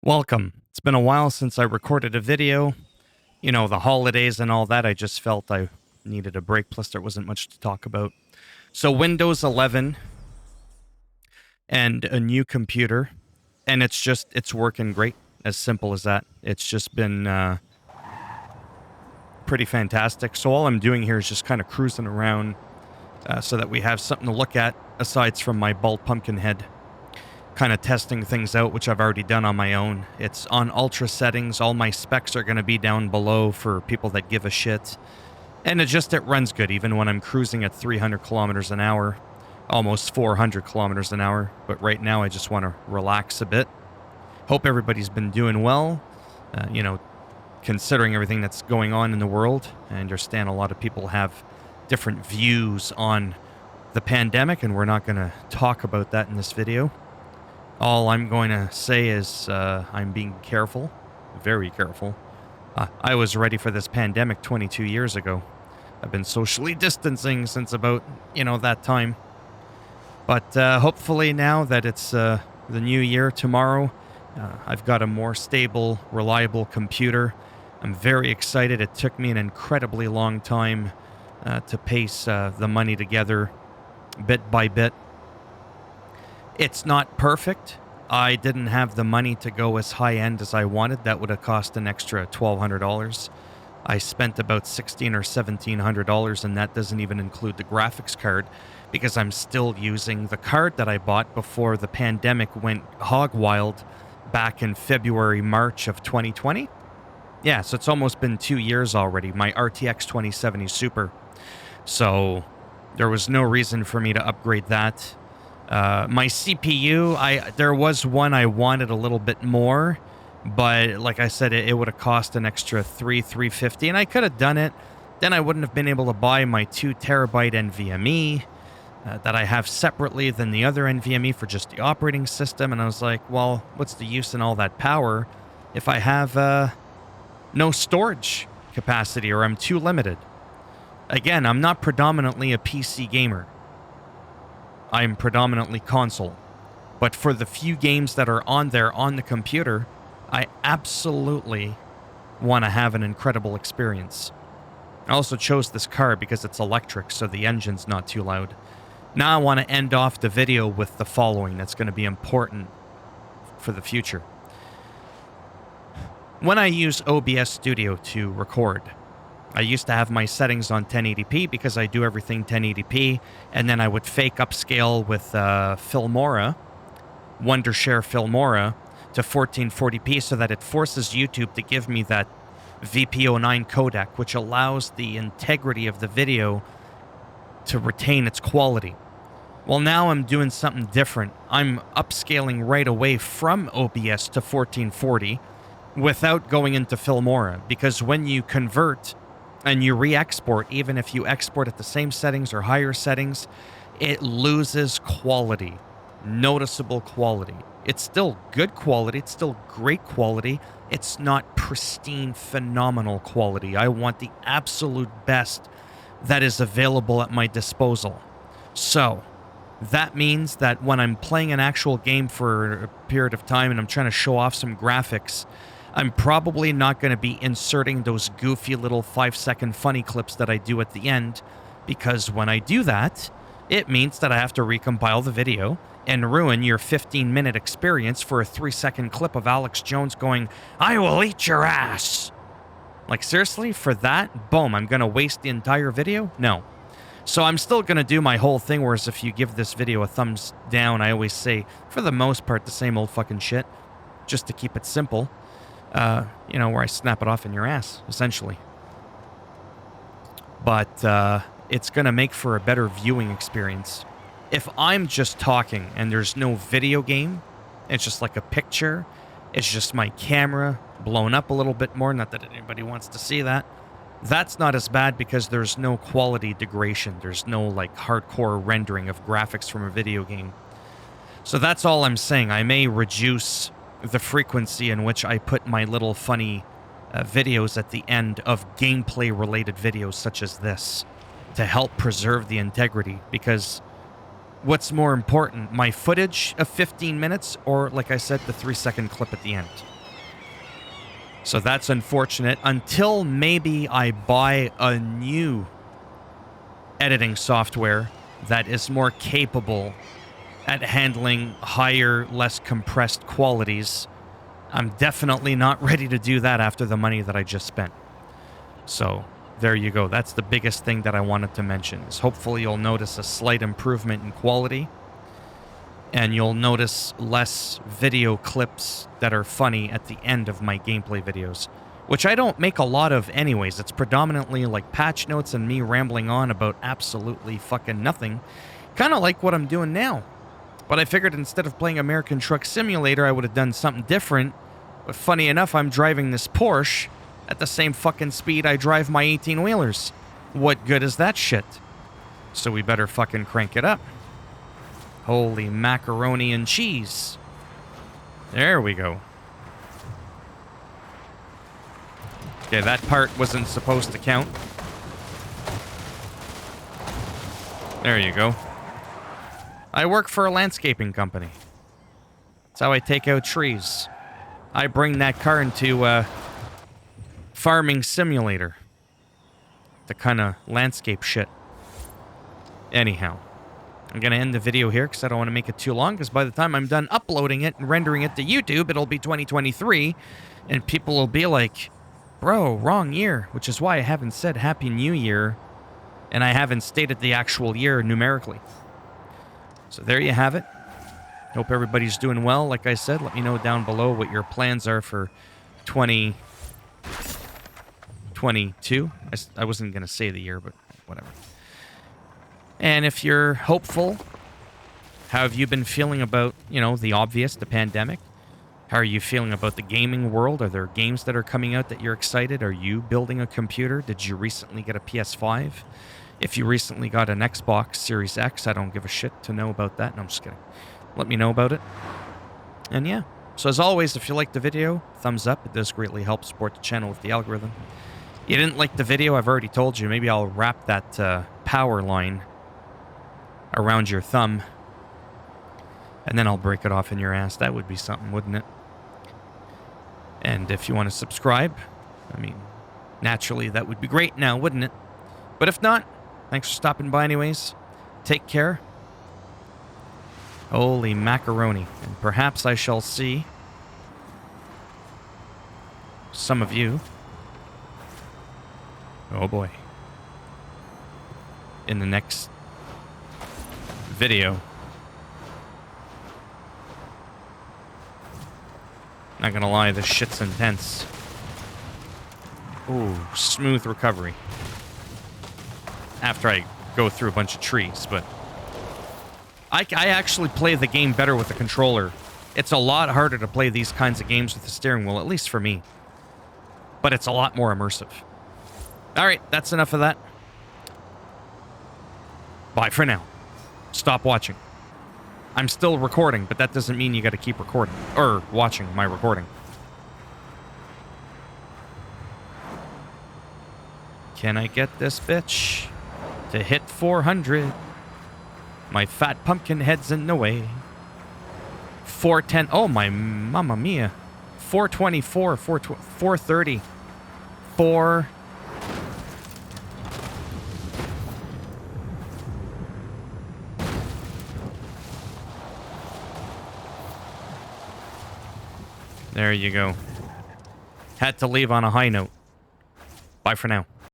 Welcome. It's been a while since I recorded a video. You know, the holidays and all that, I just felt I needed a break, plus there wasn't much to talk about. So Windows 11 and a new computer, and it's working great. As simple as that. It's just been pretty fantastic. So all I'm doing here is just kind of cruising around so that we have something to look at aside from my bald pumpkin head. Kind of testing things out, which I've already done on my own. It's on ultra settings. All my specs are going to be down below for people that give a shit. And it runs good, even when I'm cruising at 300 kilometers an hour, almost 400 kilometers an hour. But right now, I just want to relax a bit. Hope everybody's been doing well, considering everything that's going on in the world. I understand a lot of people have different views on the pandemic, and we're not going to talk about that in this video. All I'm going to say is I'm being careful, very careful. I was ready for this pandemic 22 years ago. I've been socially distancing since about, that time. But hopefully now that it's the new year tomorrow, I've got a more stable, reliable computer. I'm very excited. It took me an incredibly long time to pace the money together bit by bit. It's not perfect. I didn't have the money to go as high-end as I wanted. That would have cost an extra $1,200. I spent about $1,600 or $1,700, and that doesn't even include the graphics card because I'm still using the card that I bought before the pandemic went hog wild back in February, March of 2020. Yeah, so it's almost been 2 years already, my RTX 2070 Super. So there was no reason for me to upgrade that. My CPU, there was one I wanted a little bit more, but like I said, it would have cost an extra $350, and I could have done it. Then I wouldn't have been able to buy my 2 terabyte NVMe that I have separately than the other NVMe for just the operating system. And I was like, well, what's the use in all that power if I have no storage capacity or I'm too limited? Again, I'm not predominantly a PC gamer. I'm predominantly console. But for the few games that are on there on the computer, I absolutely want to have an incredible experience. I also chose this car because it's electric, so the engine's not too loud. Now I want to end off the video with the following that's going to be important for the future. When I use OBS Studio to record, I used to have my settings on 1080p because I do everything 1080p, and then I would fake upscale with Wondershare Philminator to 1440p so that it forces YouTube to give me that VP09 codec, which allows the integrity of the video to retain its quality. Well, now I'm doing something different. I'm upscaling right away from OBS to 1440 without going into Philminator, because when you convert and you re-export, even if you export at the same settings or higher settings, it loses quality, noticeable quality. It's still good quality, it's still great quality, it's not pristine, phenomenal quality. I want the absolute best that is available at my disposal. So, that means that when I'm playing an actual game for a period of time and I'm trying to show off some graphics, I'm probably not going to be inserting those goofy little 5-second funny clips that I do at the end, because when I do that, it means that I have to recompile the video and ruin your 15-minute experience for a 3-second clip of Alex Jones going, "I will eat your ass." Like, seriously? For that? Boom, I'm going to waste the entire video? No. So I'm still going to do my whole thing, whereas if you give this video a thumbs down, I always say, for the most part, the same old fucking shit, just to keep it simple. Where I snap it off in your ass, essentially. But it's going to make for a better viewing experience. If I'm just talking and there's no video game, it's just like a picture, it's just my camera blown up a little bit more, not that anybody wants to see that, that's not as bad because there's no quality degradation. There's no, hardcore rendering of graphics from a video game. So that's all I'm saying. I may reduce the frequency in which I put my little funny videos at the end of gameplay-related videos such as this to help preserve the integrity, because what's more important, my footage of 15 minutes or, like I said, the 3-second clip at the end? So that's unfortunate. Until maybe I buy a new editing software that is more capable at handling higher, less compressed qualities, I'm definitely not ready to do that after the money that I just spent. So there you go. That's the biggest thing that I wanted to mention, is hopefully you'll notice a slight improvement in quality, and you'll notice less video clips that are funny at the end of my gameplay videos, which I don't make a lot of anyways. It's predominantly like patch notes and me rambling on about absolutely fucking nothing, kind of like what I'm doing now. But I figured instead of playing American Truck Simulator, I would have done something different. But funny enough, I'm driving this Porsche at the same fucking speed I drive my 18-wheelers. What good is that shit? So we better fucking crank it up. Holy macaroni and cheese. There we go. Okay, that part wasn't supposed to count. There you go. I work for a landscaping company. That's how I take out trees. I bring that car into farming simulator. The kind of landscape shit. Anyhow, I'm going to end the video here because I don't want to make it too long, because by the time I'm done uploading it and rendering it to YouTube, it'll be 2023, and people will be like, bro, wrong year, which is why I haven't said Happy New Year, and I haven't stated the actual year numerically. So there you have it. Hope everybody's doing well. Like I said, let me know down below what your plans are for 2022. I wasn't going to say the year, but whatever. And if you're hopeful, how have you been feeling about, the obvious, the pandemic? How are you feeling about the gaming world? Are there games that are coming out that you're excited? Are you building a computer? Did you recently get a PS5? If you recently got an Xbox Series X, I don't give a shit to know about that. No, I'm just kidding. Let me know about it. And yeah. So as always, if you liked the video, thumbs up. It does greatly help support the channel with the algorithm. You didn't like the video, I've already told you. Maybe I'll wrap that power line around your thumb, and then I'll break it off in your ass. That would be something, wouldn't it? And if you want to subscribe, I mean, naturally that would be great now, wouldn't it? But if not, thanks for stopping by anyways. Take care. Holy macaroni. And perhaps I shall see some of you, oh boy, in the next video. Not gonna lie, this shit's intense. Ooh, smooth recovery. After I go through a bunch of trees, but I actually play the game better with the controller. It's a lot harder to play these kinds of games with the steering wheel, at least for me. But it's a lot more immersive. Alright, that's enough of that. Bye for now. Stop watching. I'm still recording, but that doesn't mean you gotta keep recording. Or watching my recording. Can I get this bitch to hit 400? My fat pumpkin head's in the way. 410. Oh, my mamma mia. 424, 430. 4... There you go. Had to leave on a high note. Bye for now.